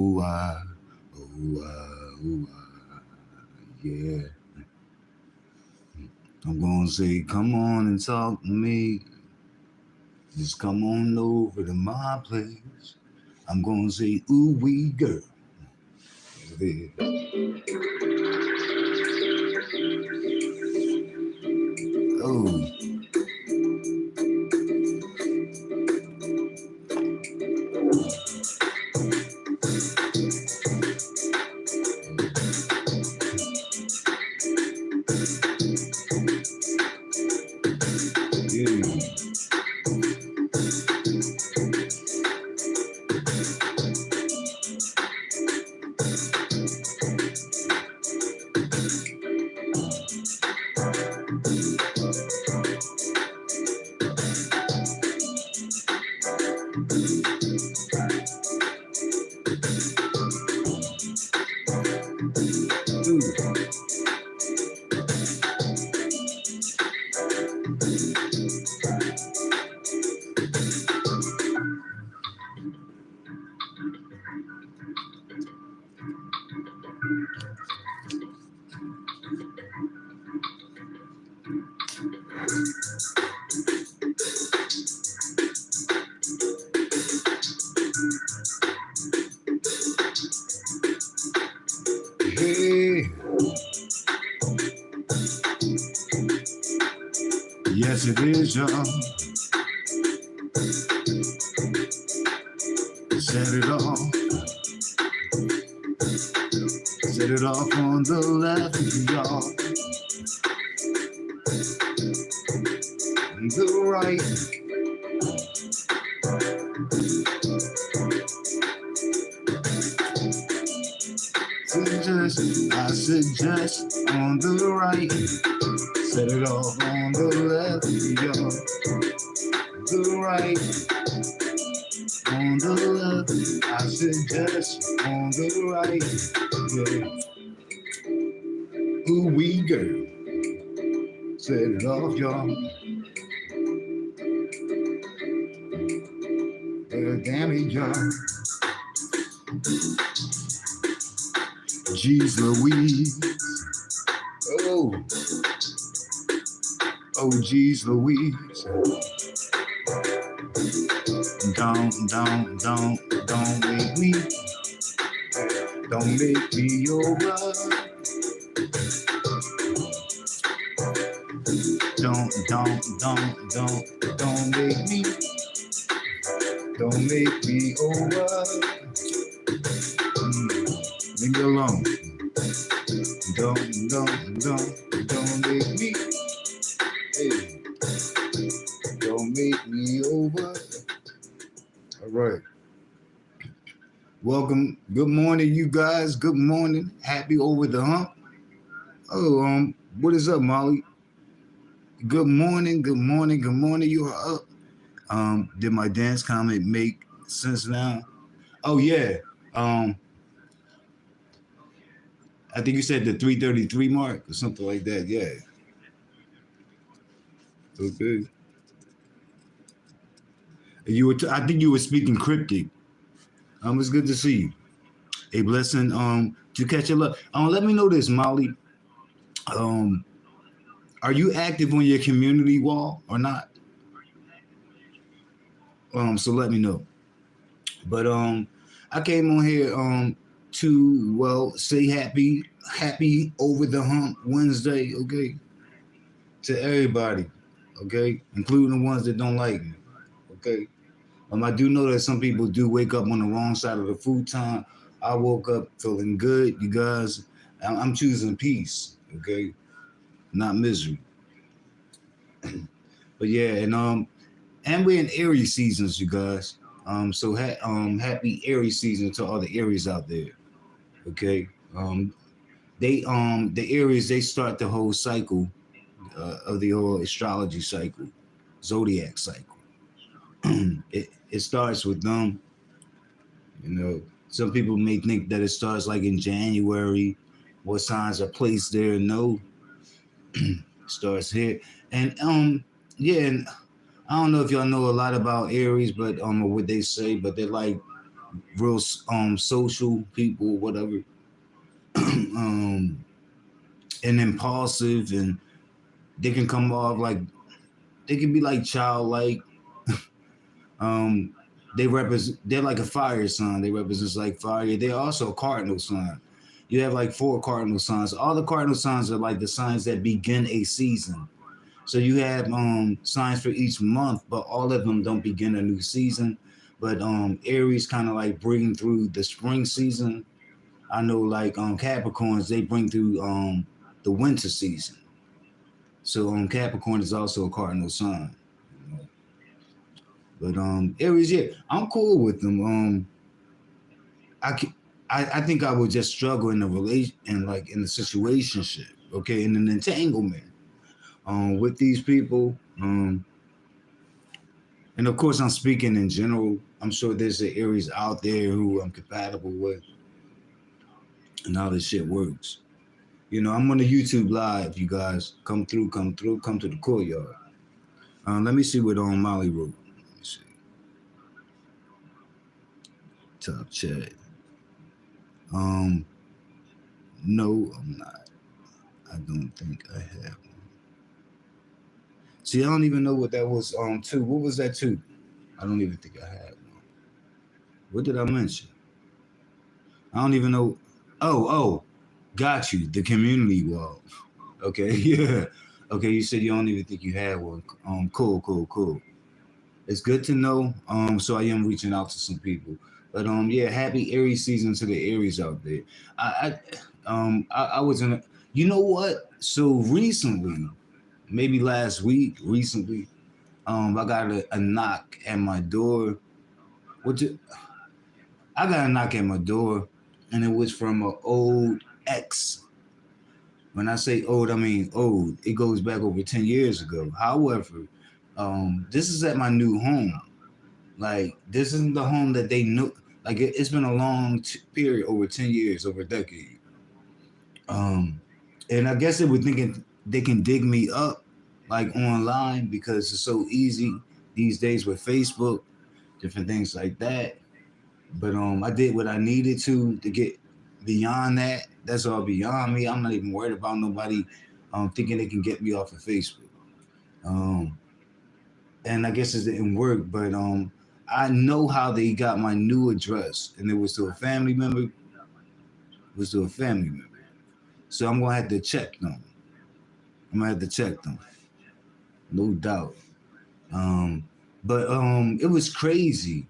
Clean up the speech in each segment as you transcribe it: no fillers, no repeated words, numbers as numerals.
Ooh, ooh, yeah. I'm gonna say, come on and talk to me. Just come on over to my place. I'm gonna say, ooh, wee girl. Oh, yeah. Ooh, hey. Yes, it is, y'all. Set it off. Set it off on the left, y'all. And the right. I suggest on the right. Set it off on the left, y'all. The right, on the left. I suggest on the right. Yeah. Ooh, wee girl. Set it off, y'all. Damn it, y'all. Jeez Louise. Oh, oh, jeez Louise. Don't make me. Don't make me your brother. Don't make me. Don't make me over. Leave me alone. Don't make me. Hey, don't make me over. All right. Welcome. Good morning, you guys. Good morning. Happy over the hump. Oh, what is up, Molly? Good morning. Good morning. Good morning. You are up. Did my dance comment make sense now? Oh yeah. Um, I think you said the 3:33 mark or something like that. Yeah. Okay. I think you were speaking cryptic. It's good to see you. A blessing. To catch your love. Let me know this, Molly. Um, are you active on your community wall or not? So let me know. But I came on here to say happy over the hump Wednesday, okay, to everybody, okay, including the ones that don't like me, okay. I do know that some people do wake up on the wrong side of the food time. I woke up feeling good, you guys. I'm choosing peace, okay, not misery. But yeah, and we're in Aries seasons, you guys. Happy Aries season to all the Aries out there. Okay. The Aries they start the whole cycle of the whole astrology cycle, zodiac cycle. It starts with them. You know, some people may think that it starts like in January. What signs are placed there? No, starts here. And yeah, and I don't know if y'all know a lot about Aries, but or what they say, but they're like real social people, whatever, and impulsive, and they can come off like they can be like childlike. Um, they're like a fire sign. They represent like fire. They're also a cardinal sign. You have like four cardinal signs. All the cardinal signs are like the signs that begin a season. So you have signs for each month, but all of them don't begin a new season. But Aries kind of like bring through the spring season. I know like Capricorns, they bring through the winter season. So Capricorn is also a cardinal sign. But Aries, yeah, I'm cool with them. I can, I think I would just struggle in the relation and like in the situationship, okay, in an entanglement with these people. And of course, I'm speaking in general. I'm sure there's the Aries out there who I'm compatible with and how this shit works. You know, I'm on the YouTube live. You guys come through, come to the courtyard. Let me see what Molly wrote. Let me see. Top chat. Um, no, I'm not. I don't think I have one. See, I don't even know what that was. Too. What was that too? I don't even think I had one. What did I mention? I don't even know. Oh, got you. The community wall. Okay, yeah. Okay, you said you don't even think you had one. Cool. It's good to know. So I am reaching out to some people. But yeah, happy Aries season to the Aries out there. I was in. You know what? So recently, maybe last week, I got a knock at my door. Which I got a knock at my door, and it was from an old ex. When I say old, I mean old. It goes back over 10 years ago. However, this is at my new home. Like this isn't the home that they knew. Like it's been a long period, over 10 years, over a decade. Um, and I guess they were thinking they can dig me up, like online, because it's so easy these days with Facebook, different things like that. But I did what I needed to get beyond that. That's all beyond me. I'm not even worried about nobody thinking they can get me off of Facebook. Um, and I guess it didn't work, but I know how they got my new address, and it was to a family member. It was to a family member. So I'm gonna have to check them. I'm gonna have to check them, no doubt. Um, but it was crazy.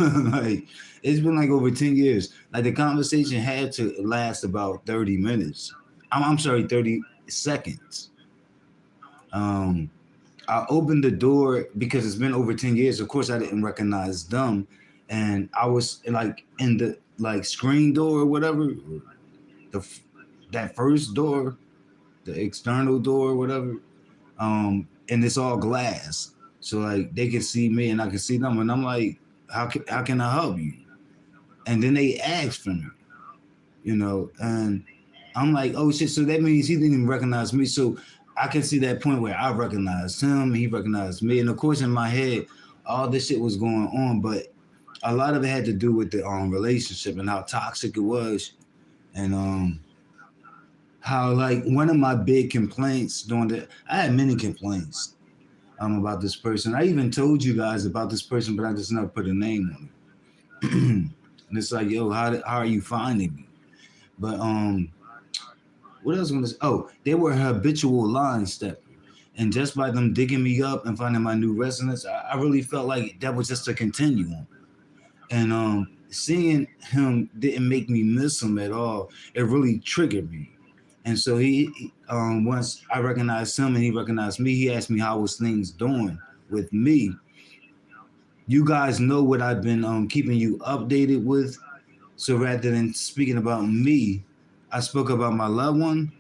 Like it's been like over 10 years. Like the conversation had to last about 30 minutes. I'm sorry, 30 seconds. Um, I opened the door because it's been over 10 years. Of course, I didn't recognize them, and I was like in the like screen door or whatever, the that first door, the external door or whatever. And it's all glass, so like they can see me and I can see them, and I'm like, how can I help you? And then they asked for me, and I'm like, oh shit, so that means he didn't even recognize me. So I can see that point where I recognized him, he recognized me, and of course in my head, all this shit was going on, but a lot of it had to do with the relationship and how toxic it was, and how like one of my big complaints during the I had many complaints about this person. I even told you guys about this person, but I just never put a name on it. And it's like, yo, how are you finding me? But what else was I gonna say? Oh, they were a habitual line stepper. And just by them digging me up and finding my new residence, I really felt like that was just a continuum. And seeing him didn't make me miss him at all. It really triggered me. And so once I recognized him and he recognized me, he asked me how was things doing with me. You guys know what I've been keeping you updated with. So rather than speaking about me, I spoke about my loved one,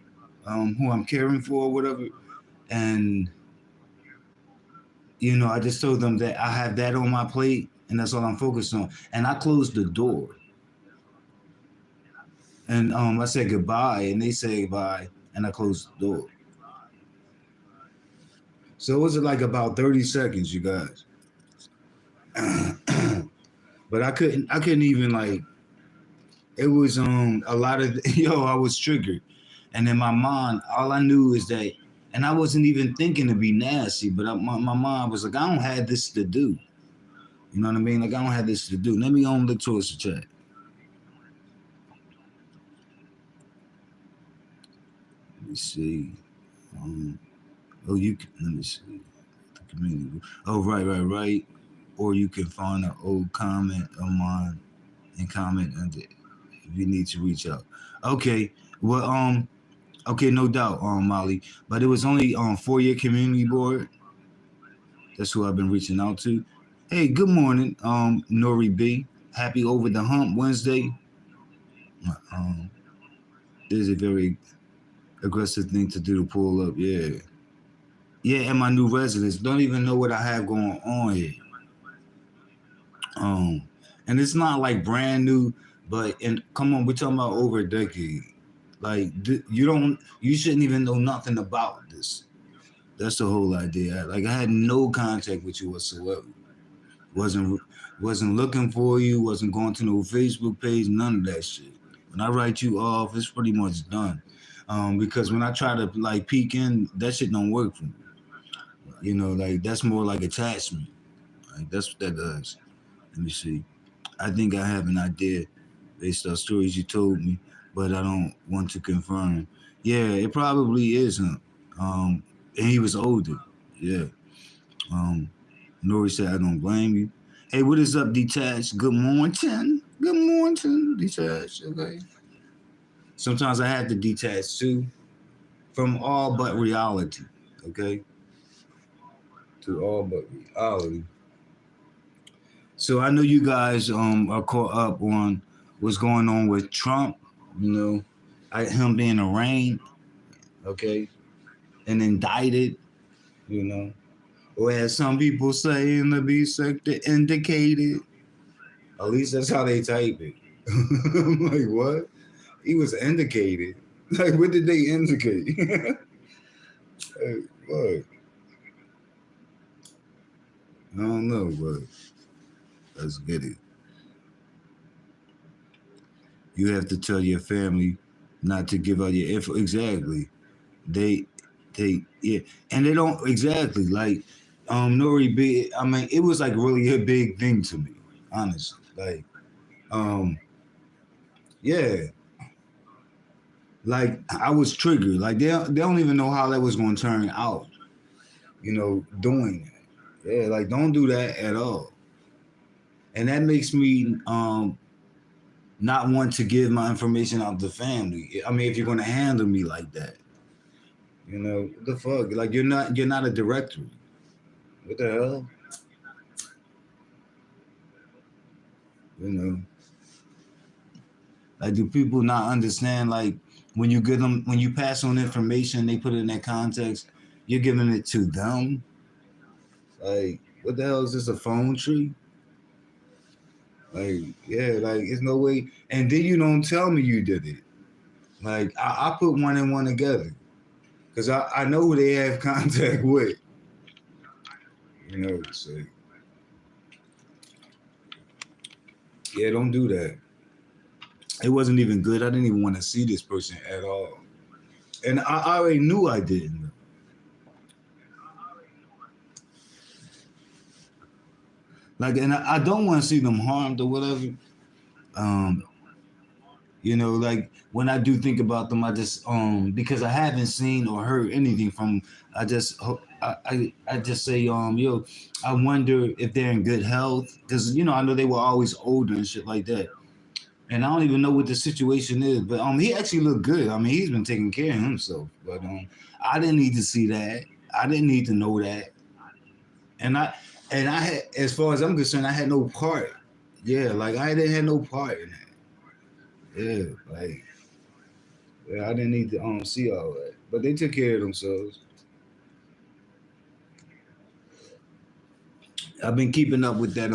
who I'm caring for, or whatever. And I just told them that I have that on my plate, and that's all I'm focused on. And I closed the door, and I said goodbye, and they said bye, and I closed the door. So it was like about 30 seconds, you guys. but I couldn't even like. It was a lot of I was triggered, and in my mind, all I knew is that, and I wasn't even thinking to be nasty, but my mind was like, I don't have this to do. You know what I mean? Like I don't have this to do. Let me look towards the chat. Let me see. Um, oh, you can. Let me see. The community. Oh, right. Or you can find an old comment of mine and comment under if you need to reach out. Okay. Well, okay, no doubt, Molly. But it was only 4-year community board. That's who I've been reaching out to. Hey, good morning, Nori B. Happy over the hump Wednesday. Um, this is a very aggressive thing to do to pull up. Yeah. Yeah, and my new residents don't even know what I have going on here. Um, and it's not like brand new, but and come on, we're talking about over a decade. Like you shouldn't even know nothing about this. That's the whole idea. Like I had no contact with you whatsoever. Wasn't wasn't looking for you. Wasn't going to no Facebook page. None of that shit. When I write you off, it's pretty much done. Because when I try to like peek in, that shit don't work for me. Like that's more like attachment. Like that's what that does. Let me see. I think I have an idea based on stories you told me, but I don't want to confirm. Yeah, it probably is him. And he was older. Yeah. Um, Nori said, I don't blame you. Hey, what is up, Detached? Good morning. Good morning, Detached. Okay. Sometimes I have to detach too from all but reality. Okay. To all but reality. So I know you guys are caught up on what's going on with Trump, you know, him being arraigned, okay, and indicted, you know, or as some people say in the B sector, indicated. At least that's how they type it. I'm like, what? He was indicated. Like, what did they indicate? Hey, what? I don't know, but let's get it. You have to tell your family not to give out your info. Exactly. They, yeah, and they don't exactly like Nori B. I mean, it was like really a big thing to me, honestly. Like, um, yeah, like I was triggered. Like they don't even know how that was going to turn out. Doing that. Yeah, like don't do that at all. And that makes me not want to give my information out to family. I mean, if you're going to handle me like that, what the fuck? Like you're not a directory. What the hell? You know, like do people not understand? Like when you pass on information, they put it in that context. You're giving it to them. Like what the hell is this? A phone tree? Like yeah, like it's no way. And then you don't tell me you did it. Like I put one and one together because I know who they have contact with. So yeah, don't do that. It wasn't even good. I didn't even want to see this person at all. And I already knew I didn't. Like, and I don't want to see them harmed or whatever. Um, like when I do think about them, I just because I haven't seen or heard anything from. I just I just say yo, I wonder if they're in good health because I know they were always older and shit like that. And I don't even know what the situation is, but he actually looked good. I mean, he's been taking care of himself. But I didn't need to see that. I didn't need to know that. And I had, as far as I'm concerned, I had no part. Yeah, like I didn't have no part in that. Yeah, like yeah, I didn't need to see all that. But they took care of themselves. I've been keeping up with that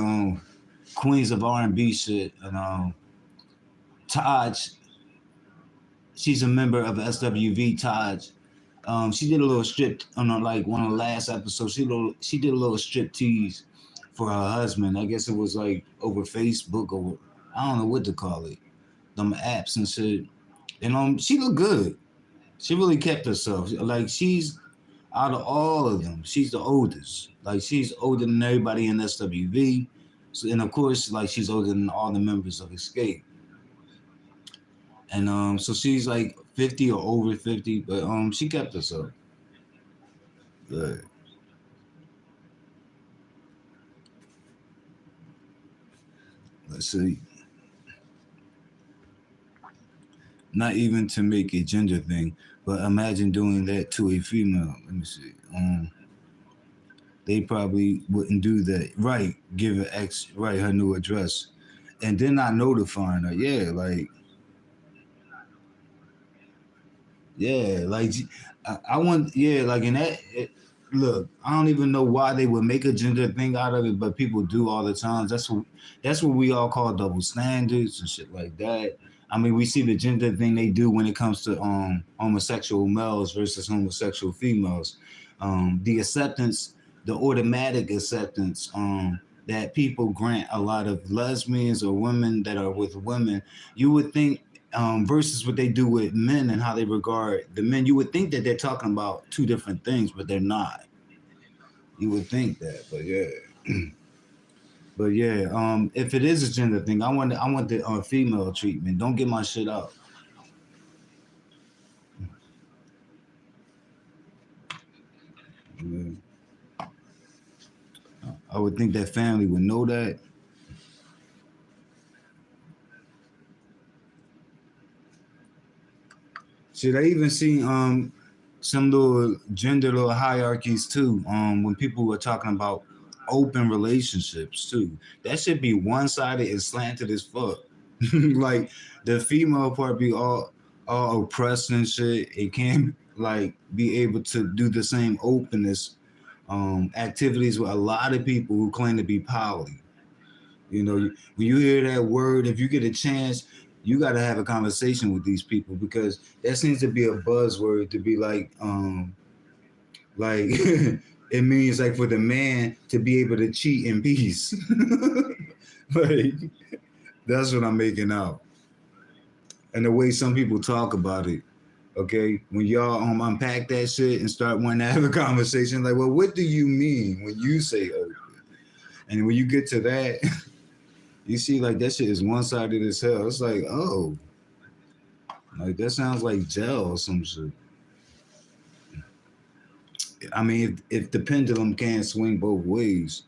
Queens of R&B shit and Taj. She's a member of SWV. Taj. She did a little strip on like one of the last episodes. She did a little strip tease for her husband. I guess it was like over Facebook or I don't know what to call it. Them apps and shit. And she looked good. She really kept herself. Like she's out of all of them, she's the oldest. Like she's older than everybody in SWV. So, and of course, like she's older than all the members of Escape. And so she's like 50 or over 50, but she kept herself. Good. Let's see. Not even to make a gender thing, but imagine doing that to a female. Let me see. They probably wouldn't do that. Right, give her right her new address, and then not notifying her. Yeah, like yeah, like I want yeah, like in that. Look, I don't even know why they would make a gender thing out of it, but people do all the time. That's what we all call double standards and shit like that. I mean, we see the gender thing they do when it comes to homosexual males versus homosexual females. The acceptance, the automatic acceptance that people grant a lot of lesbians or women that are with women, you would think versus what they do with men and how they regard the men. You would think that they're talking about two different things, but they're not. You would think that, but yeah. But yeah, if it is a gender thing, I want the female treatment. Don't get my shit out. Yeah. I would think that family would know that. Should I even see some little gender little hierarchies too? When people were talking about open relationships too, that should be one sided and slanted as fuck. Like the female part be all oppressed and shit. It can't like be able to do the same openness activities with a lot of people who claim to be poly. You know, when you hear that word, if you get a chance, you got to have a conversation with these people because that seems to be a buzzword to be like it means like for the man to be able to cheat in peace. Like that's what I'm making out, and the way some people talk about it. Okay, when y'all unpack that shit and start wanting to have a conversation, like, well, what do you mean when you say open? And when you get to that, you see, like that shit is one sided as hell. It's like, oh, like that sounds like gel or some shit. I mean, if the pendulum can't swing both ways,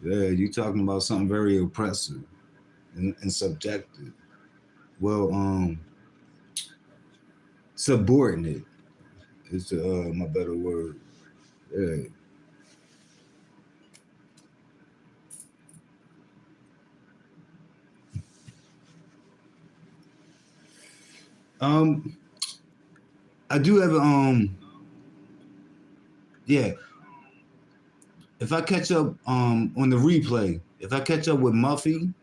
yeah, you talking about something very oppressive and subjective. Well, subordinate is my better word. Yeah. Um, I do have yeah. If I catch up on the replay, if I catch up with Muffy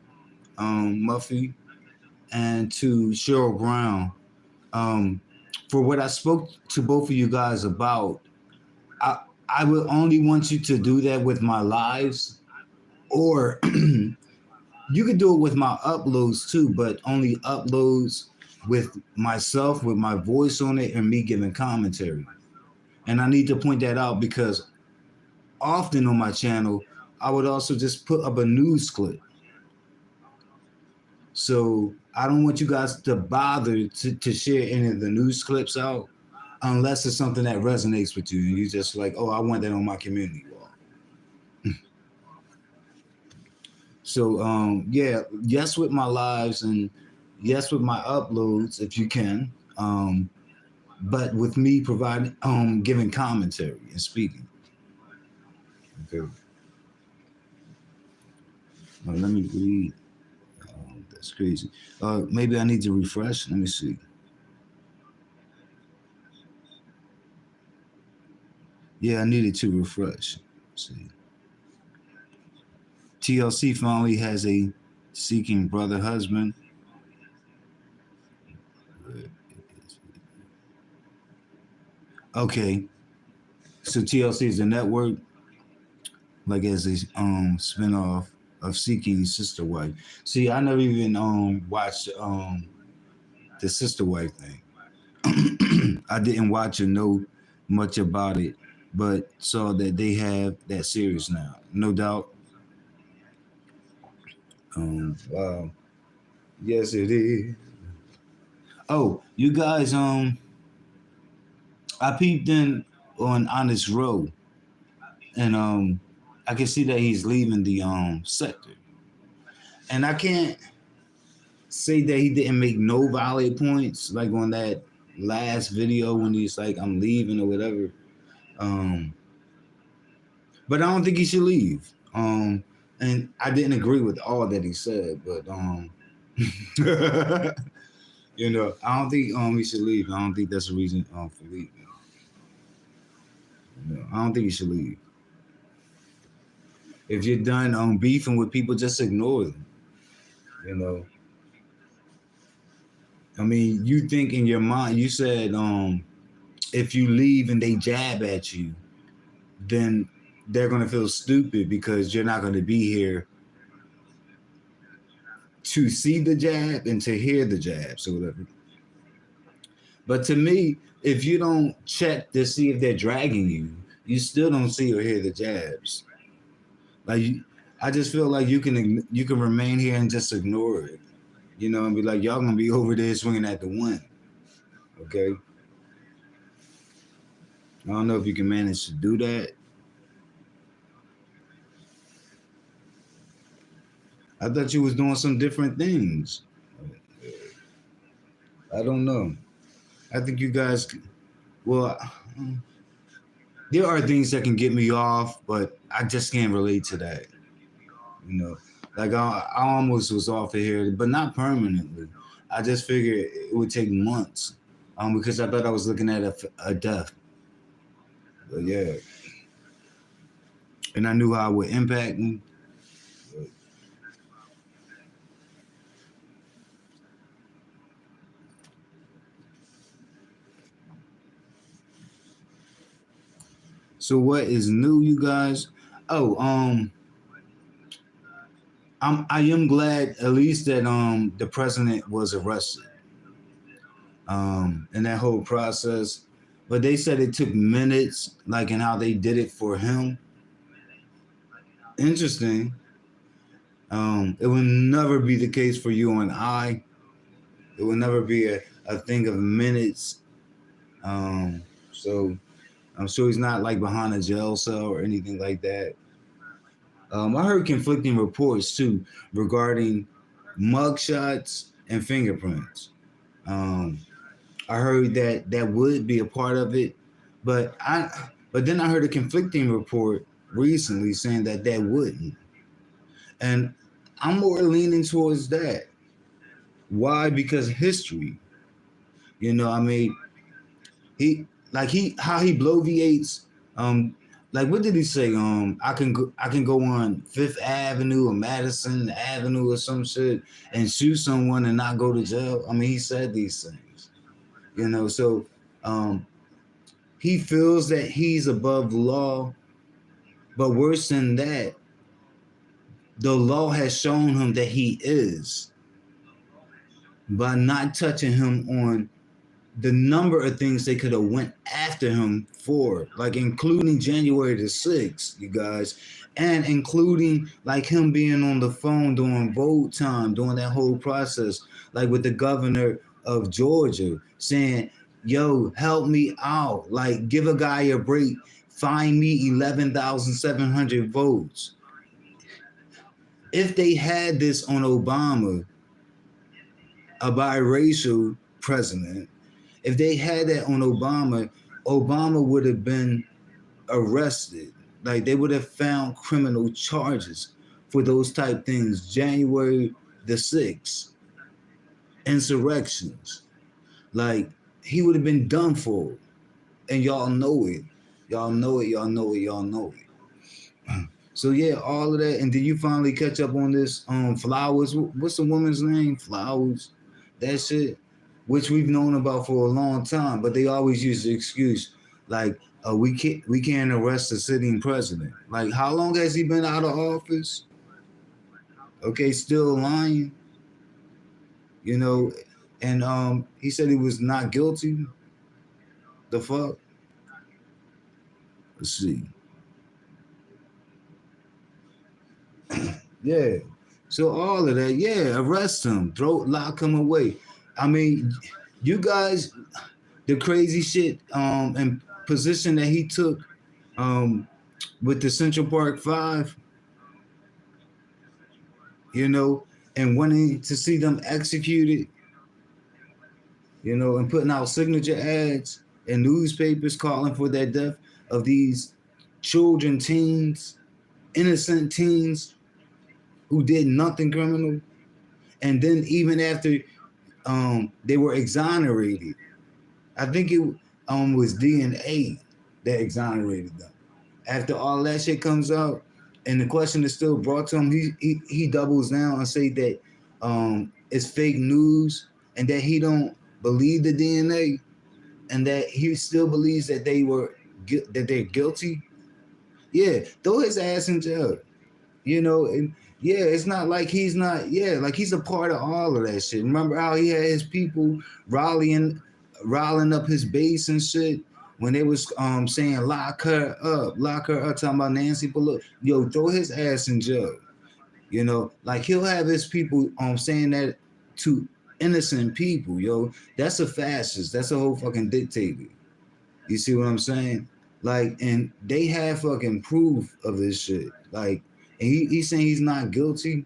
and to Cheryl Brown, um, for what I spoke to both of you guys about, I I would only want you to do that with my lives, or you could do it with my uploads too, but only uploads with myself, with my voice on it, and me giving commentary. And I need to point that out because often on my channel, I would also just put up a news clip. So I don't want you guys to bother to share any of the news clips out unless it's something that resonates with you and you just like, oh, I want that on my community wall. So yeah, yes with my lives and yes with my uploads if you can. But with me providing giving commentary and speaking. Okay. Let me read. That's crazy. Maybe I need to refresh. Let me see. Yeah, I needed to refresh. Let's see. TLC finally has a seeking brother husband. Okay, so TLC is the network. like as a spinoff of Seeking Sister Wife. See, I never even watched the Sister Wife thing. I didn't watch or know much about it, but saw that they have that series now. No doubt. Wow. Yes, it is. Oh, you guys, I peeped in on Honest Row, and I can see that he's leaving the sector, and I can't say that he didn't make no valid points, like on that last video when he's like, "I'm leaving" or whatever. Um, but I don't think he should leave. And I didn't agree with all that he said, but I don't think he should leave. I don't think that's a reason for leaving. I don't think he should leave. If you're done beefing with people, just ignore them. You know, I mean, you think in your mind, you said if you leave and they jab at you, then they're gonna feel stupid because you're not gonna be here to see the jab and to hear the jabs or whatever. But to me, if you don't check to see if they're dragging you, you still don't see or hear the jabs. Like I just feel like you can remain here and just ignore it, and be like, y'all gonna be over there swinging at the one. Okay. I don't know if you can manage to do that. I thought you was doing some different things. I don't know. I think you guys, well, there are things that can get me off, but I just can't relate to that. Like I almost was off of here, but not permanently. I just figured it would take months, because I thought I was looking at a death. But yeah, and I knew how it would impact me. So what is new, you guys? Oh, I am glad at least that the president was arrested. In that whole process, but they said it took minutes, like in how they did it for him. Interesting. It will never be the case for you and I. It will never be a thing of minutes. So I'm sure he's not like behind a jail cell or anything like that. I heard conflicting reports too regarding mugshots and fingerprints. Um, I heard that that would be a part of it, but then I heard a conflicting report recently saying that that wouldn't, and I'm more leaning towards that. Why? Because history. I mean, he how he bloviates. Um, like what did he say? I can go on Fifth Avenue or Madison Avenue or some shit and shoot someone and not go to jail. I mean, he said these things. So um, he feels that he's above the law, but worse than that, the law has shown him that he is by not touching him on the number of things they could have went after him for, like including January the 6th, you guys, and including like him being on the phone during vote time, during that whole process, like with the governor of Georgia saying, yo, help me out, like give a guy a break, find me 11,700 votes. If they had this on Obama, a biracial president, if they had that on Obama, Obama would have been arrested. Like they would have found criminal charges for those type things. January the 6th, insurrections. Like he would have been done for. And y'all know it. Y'all know it, y'all know it, y'all know it. So yeah, all of that. And did you finally catch up on this Flowers? What's the woman's name? Flowers. That shit, which we've known about for a long time, but they always use the excuse like, we can't arrest a sitting president. Like, how long has he been out of office? Okay, still lying, you know, and he said he was not guilty. The fuck? Let's see. Yeah. So all of that, yeah, arrest him, lock him away. I mean, you guys, the crazy shit, and position that he took, um, with the Central Park Five, you know, and wanting to see them executed, and putting out signature ads in newspapers calling for their death of these children, teens, innocent teens who did nothing criminal. And then even after they were exonerated, I think it was DNA that exonerated them. After all that shit comes out, and the question is still brought to him, he doubles down and say that it's fake news and that he don't believe the DNA and that he still believes that they're guilty. Yeah, throw his ass in jail. And yeah, it's not like he's not, yeah, like he's a part of all of that shit. Remember how he had his people riling up his base and shit when they was saying lock her up, talking about Nancy Pelosi. Yo, throw his ass in jail. Like he'll have his people saying that to innocent people, yo. That's a fascist. That's a whole fucking dictator. You see what I'm saying? Like, and they have fucking proof of this shit. Like, and he's saying he's not guilty.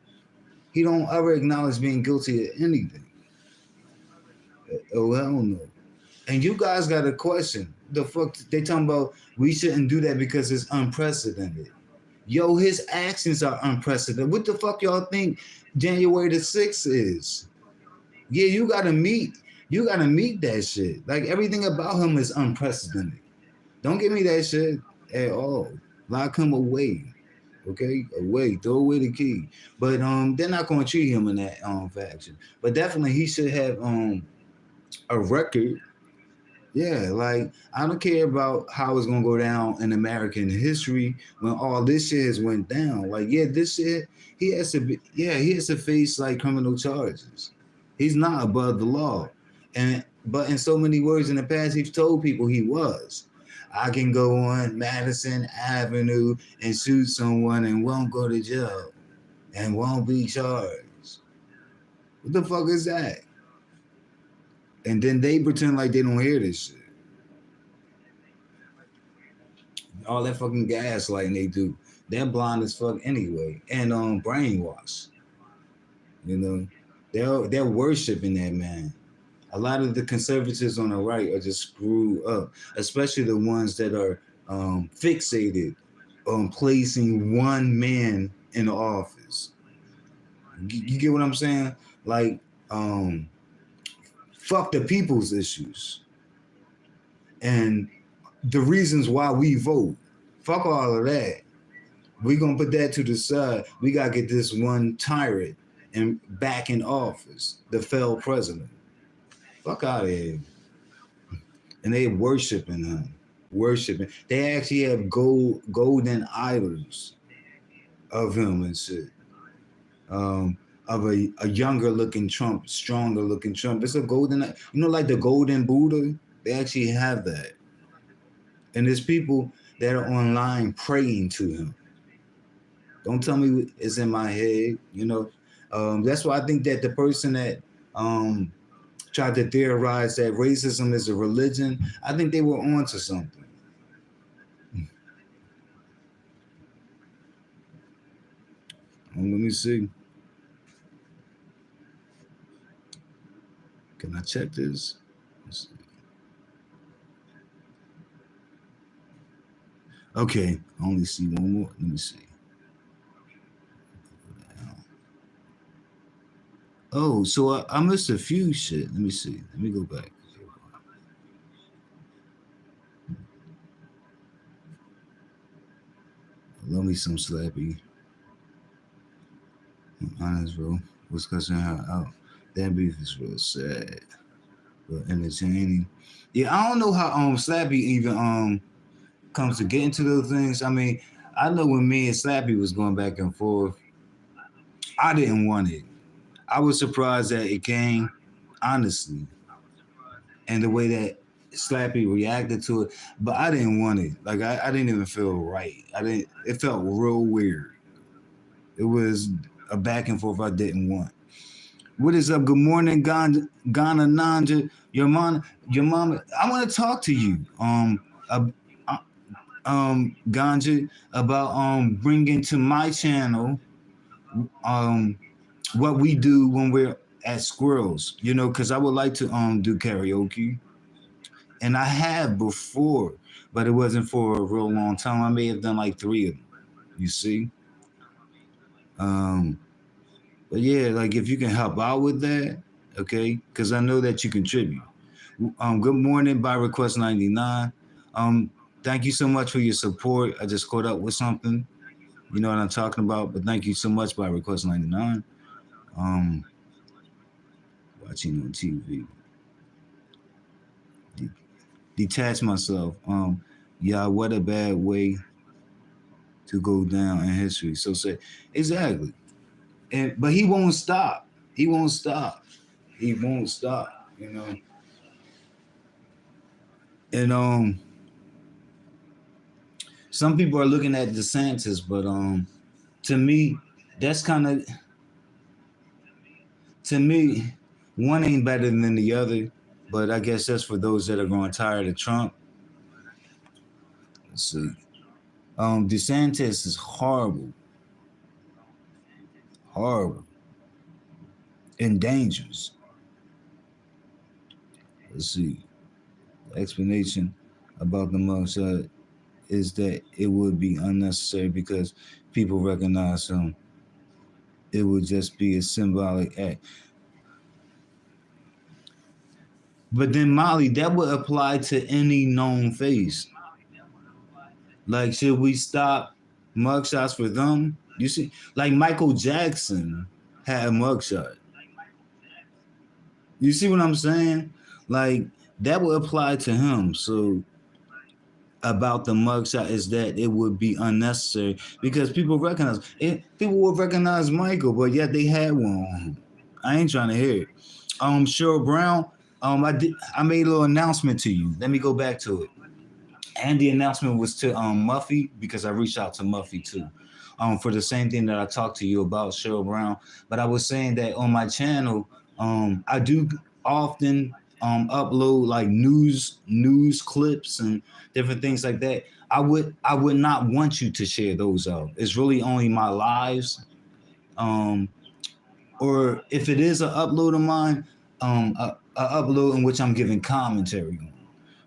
He don't ever acknowledge being guilty of anything. Oh, hell no. And you guys got a question. The fuck they talking about we shouldn't do that because it's unprecedented. Yo, his actions are unprecedented. What the fuck y'all think January the 6th is? Yeah, you gotta meet that shit. Like everything about him is unprecedented. Don't give me that shit at all. Lock him away. Okay? Away. Throw away the key. But they're not gonna treat him in that faction. But definitely he should have a record. Yeah, like I don't care about how it's gonna go down in American history when all this shit has went down. Like, yeah, this shit he has to face like criminal charges. He's not above the law. But in so many words in the past, he's told people he was. I can go on Madison Avenue and shoot someone and won't go to jail and won't be charged. What the fuck is that? And then they pretend like they don't hear this shit. All that fucking gaslighting they do. They're blind as fuck anyway. And brainwashed. They're worshiping that man. A lot of the conservatives on the right are just screwed up, especially the ones that are fixated on placing one man in the office. You get what I'm saying? Like, fuck the people's issues and the reasons why we vote. Fuck all of that. We're going to put that to the side. We got to get this one tyrant and back in office, the failed president. Fuck out of here. And they worshiping him. Worshiping. They actually have golden idols of him and shit. Of a younger looking Trump, stronger looking Trump. It's a golden, like the golden Buddha. They actually have that. And there's people that are online praying to him. Don't tell me it's in my head. That's why I think that the person that tried to theorize that racism is a religion, I think they were onto something. Let me see. Can I check this? Let's see. Okay, I only see one more. Let me see. Oh, so I missed a few shit. Let me see. Let me go back. Love me some Slappy. Honest, bro. What's cussing her out? That beef is real sad, but entertaining. Yeah, I don't know how Slappy even comes to getting to those things, I mean, I know when me and Slappy was going back and forth, I didn't want it. I was surprised that it came, honestly, and the way that Slappy reacted to it, but I didn't want it. Like I didn't even feel right. I didn't. It felt real weird. It was a back and forth I didn't want. What is up? Good morning, Ghana Nanja. Your mama. I want to talk to you. Uh, Ganja, about bringing to my channel um what we do when we're at Squirrels. You know, because I would like to do karaoke, and I have before, but it wasn't for a real long time. I may have done like three of them. You see, um, but yeah, like if you can help out with that, okay, because I know that you contribute. Good morning by request 99. Um, thank you so much for your support. I just caught up with something. You know what I'm talking about. But thank you so much by request 99. Um, watching on TV. Detach myself. Yeah, what a bad way to go down in history. So say exactly. And but he won't stop. He won't stop. He won't stop. You know. And some people are looking at DeSantis, but to me, that's kind of to me, one ain't better than the other. But I guess that's for those that are growing tired of Trump. Let's see. DeSantis is horrible, horrible, and dangerous. Let's see. The explanation about the mugshot is that it would be unnecessary because people recognize him. It would just be a symbolic act. But then Molly, that would apply to any known face. Like, should we stop mugshots for them? You see, like Michael Jackson had a mugshot. You see what I'm saying? Like that would apply to him. So about the mugshot is that it would be unnecessary because people recognize it. People would recognize Michael, but yet they had one. I ain't trying to hear it. Cheryl Brown. I made a little announcement to you. Let me go back to it. And the announcement was to Muffy because I reached out to Muffy too, for the same thing that I talked to you about Cheryl Brown. But I was saying that on my channel, I do often upload like news clips and different things like that. I would not want you to share those out. It's really only my lives, um, or if it is an upload of mine, a upload in which I'm giving commentary on,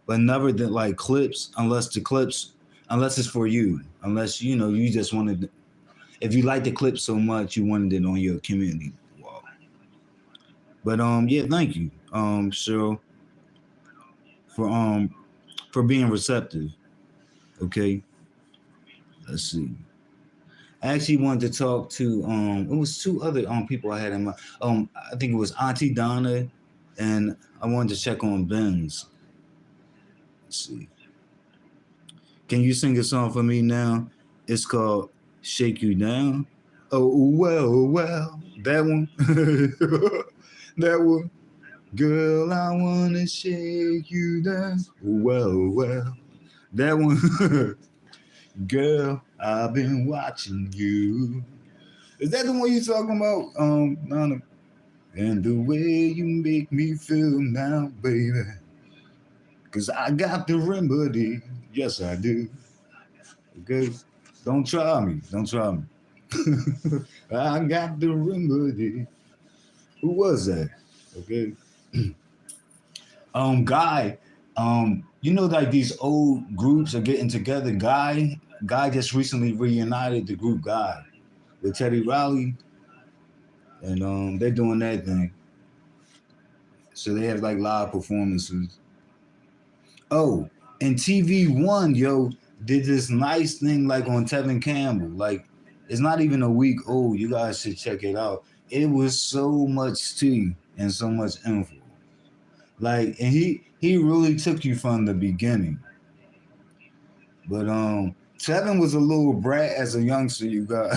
but never the like clips unless it's for you, unless you know you just wanted if you like the clip so much you wanted it on your community wall. But yeah, thank you, Cheryl, for being receptive. Okay, let's see. I actually wanted to talk to it was two other people I had in mind. I think it was Auntie Donna, and I wanted to check on Ben's. Let's see. Can you sing a song for me now? It's called Shake You Down. Oh, well, that one. That one. Girl, I want to shake you down. Well, that one. Girl, I've been watching you. Is that the one you talking about? Nana? And the way you make me feel now, baby. Cause I got the remedy. Yes, I do. Okay? Don't try me. Don't try me. I got the remedy. Who was that? Okay. Guy. You know, like these old groups are getting together. Guy just recently reunited the group Guy with Teddy Riley, and they're doing that thing. So they have like live performances. Oh, and TV One, yo, did this nice thing like on Tevin Campbell. Like, it's not even a week old. You guys should check it out. It was so much tea and so much info. Like, and he really took you from the beginning. But Tevin was a little brat as a youngster, you got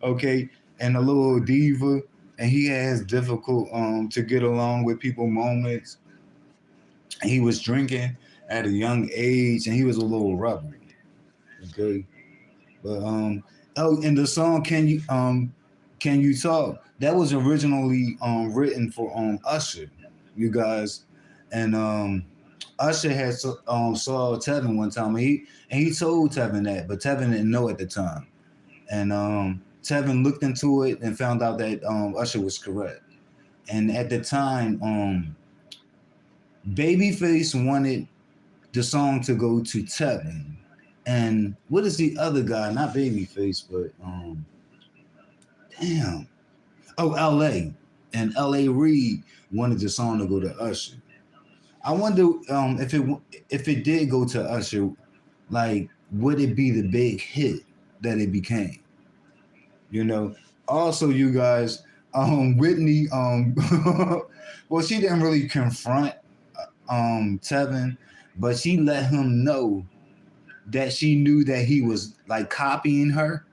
okay, and a little diva, and he has difficult to get along with people moments. He was drinking at a young age, and he was a little rebel. Okay, but oh, and the song can you talk? That was originally written for Usher, you guys, and Usher had saw Tevin one time, and he told Tevin that, but Tevin didn't know at the time, and Tevin looked into it and found out that Usher was correct, and at the time, Babyface wanted the song to go to Tevin, and what is the other guy? Not Babyface, but damn, oh L.A. and L.A. Reid wanted the song to go to Usher. I wonder if it did go to Usher, like would it be the big hit that it became? You know. Also, you guys, Whitney, well, she didn't really confront Tevin, but she let him know that she knew that he was like copying her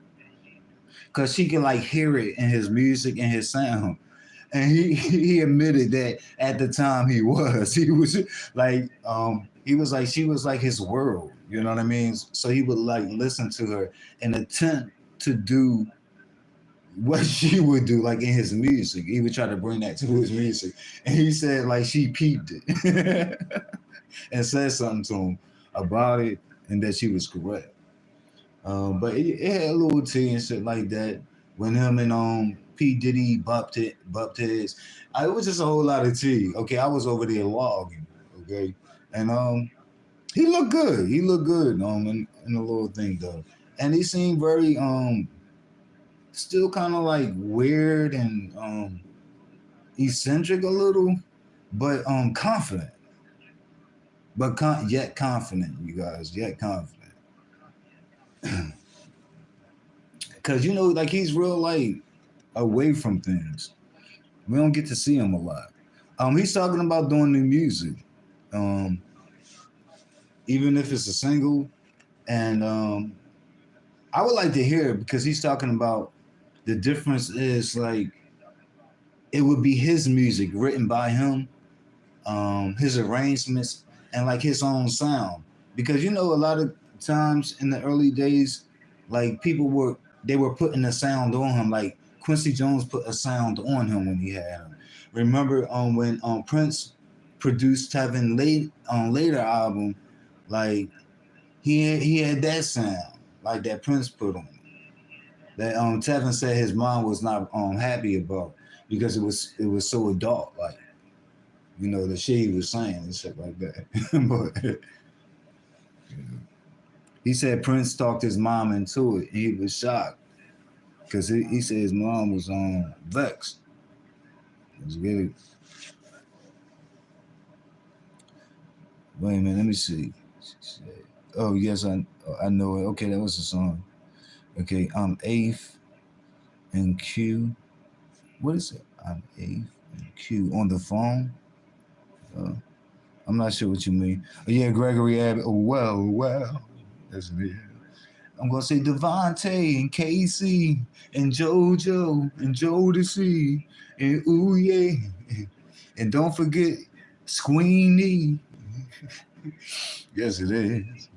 because she could like hear it in his music and his sound. And he admitted that at the time he was he was like she was like his world, you know what I mean? So he would like listen to her and attempt to do what she would do like in his music. He would try to bring that to his music, and he said like she peeped it and said something to him about it, and that she was correct. But it had a little tea and shit like that when him and P Diddy bumped heads. It was just a whole lot of tea. Okay, I was over there logging. Okay, and he looked good. He looked good in the little thing though, and he seemed very still kind of like weird and eccentric a little, but confident. But yet confident, you guys, yet confident. Cause you know, like he's real like away from things. We don't get to see him a lot. He's talking about doing new music, um, even if it's a single. And I would like to hear it because he's talking about the difference is like it would be his music written by him, his arrangements, and like his own sound. Because you know, a lot of times in the early days, like people were they were putting a sound on him. Like Quincy Jones put a sound on him when he had him. Remember when Prince produced Tevin late on later album, like he had that sound like that Prince put on it. That Tevin said his mom was not happy about because it was so adult like the shit he was saying and shit like that. But he said Prince talked his mom into it. And he was shocked because he said his mom was vexed. Let's get it. Wait a minute, let me see. Oh yes, I know it. Okay, that was the song. Okay, I'm eighth and Q. What is it? I'm eighth and Q on the phone. Uh, I'm not sure what you mean. Oh, yeah, Gregory Abbott. Oh, well. That's me. I'm gonna say Devontae and Casey and JoJo and Jodeci and ooh yeah, and don't forget Squeenie. Yes, it is.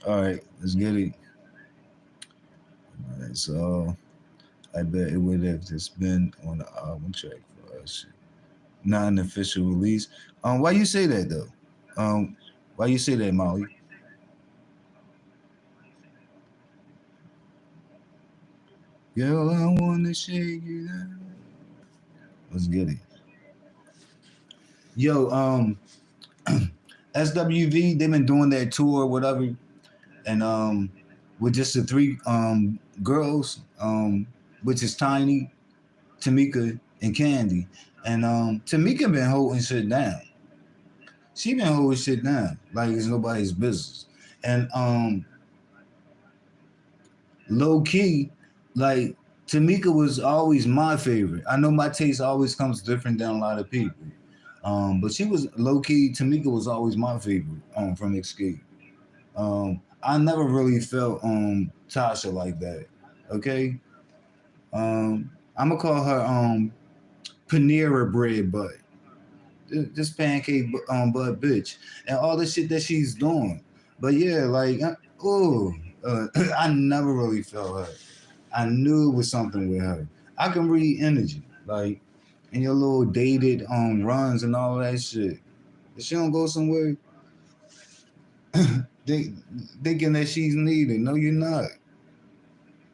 All right, let's get it. All right, so I bet it would have just been on the album track for us, not an official release. Why you say that though? Why you say that, Molly? Girl, I wanna shake you down. Let's get it. Yo, SWV, they've been doing their tour, whatever, and with just the three girls, which is Tiny, Tamika, and Candy. And Tamika been holding shit down. She been holding shit down like it's nobody's business. And low key, like Tamika was always my favorite. I know my taste always comes different than a lot of people. But she was low key. Tamika was always my favorite from Escape. I never really felt Tasha like that. Okay. I'm gonna call her Panera bread butt. This pancake butt bitch, and all the shit that she's doing. But yeah, like oh, I never really felt her. I knew it was something with her. I can read energy, like in your little dated runs and all that shit. If she don't go somewhere, they, thinking that she's needed. No, you're not.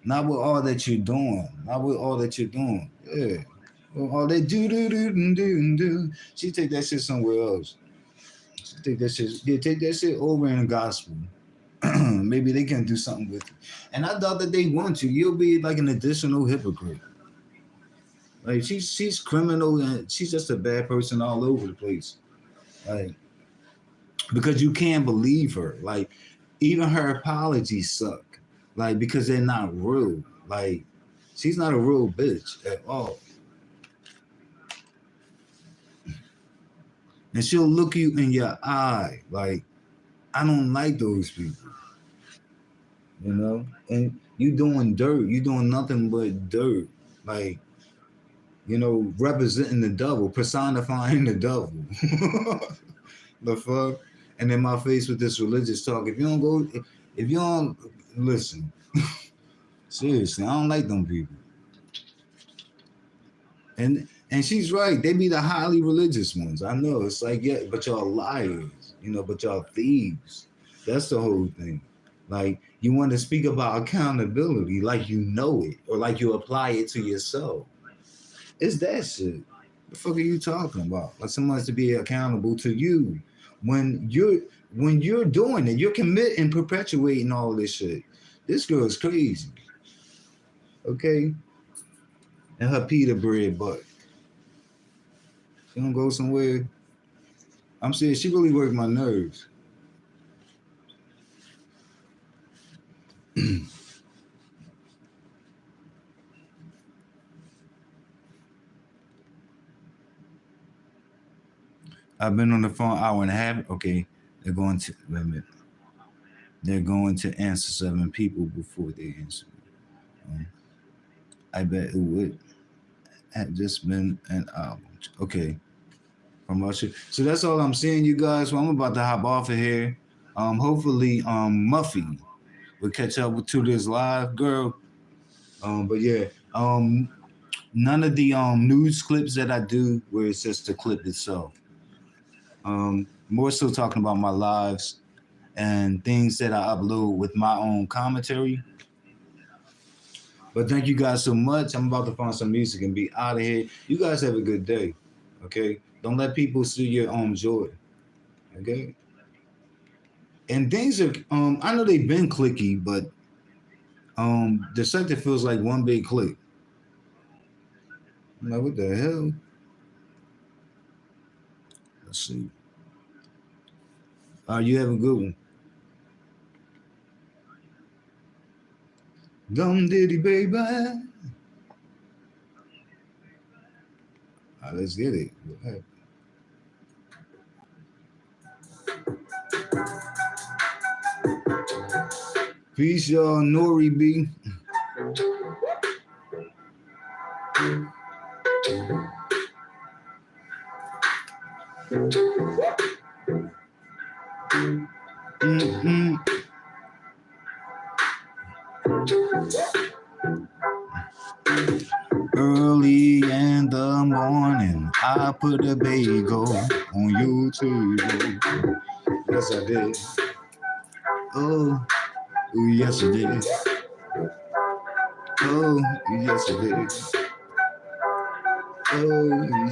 Not with all that you're doing. Not with all that you're doing. Yeah. Well, all that do. She take that shit somewhere else. She take that shit. Yeah, take that shit over in the gospel. Maybe they can do something with it. And I thought that they want to. You'll be like an additional hypocrite. Like she's criminal and she's just a bad person all over the place. Like because you can't believe her. Like even her apologies suck. Like because they're not real. Like she's not a real bitch at all. And she'll look you in your eye. Like I don't like those people. You know? And you doing dirt. You doing nothing but dirt. Like, representing the devil, personifying the devil. The fuck? And in my face with this religious talk. If you don't listen, seriously, I don't like them people. And she's right. They be the highly religious ones. I know. It's like, yeah, but y'all liars, but y'all thieves. That's the whole thing. Like, you want to speak about accountability like you know it or like you apply it to yourself. It's that shit. The fuck are you talking about? Like someone has to be accountable to you when you're doing it, you're committing, perpetuating all this shit. This girl is crazy. Okay? And her pita bread butt. She don't go somewhere. I'm saying she really worked my nerves. I've been on the phone an hour and a half. Okay, they're going to wait a minute. They're going to answer 7 people before they answer. Um, I bet it would have just been an hour. Okay, from Russia. So that's all I'm saying, you guys. Well, I'm about to hop off of here. Hopefully, Muffy will catch up to this live girl. But yeah, none of the news clips that I do where it's just the clip itself. More so talking about my lives and things that I upload with my own commentary. But thank you guys so much. I'm about to find some music and be out of here. You guys have a good day. Okay? Don't let people see your own joy. Okay? And things are I know they've been clicky, but the sector feels like one big click. I'm like, what the hell? Let's see. You have a good one. Dum diddy baby. Let's get it. Peace, y'all. Nori B. Mm-hmm. Early in the morning, I put a bagel on your table. Yes, I did. Oh, yes, I did. Oh, yes, I did. Oh,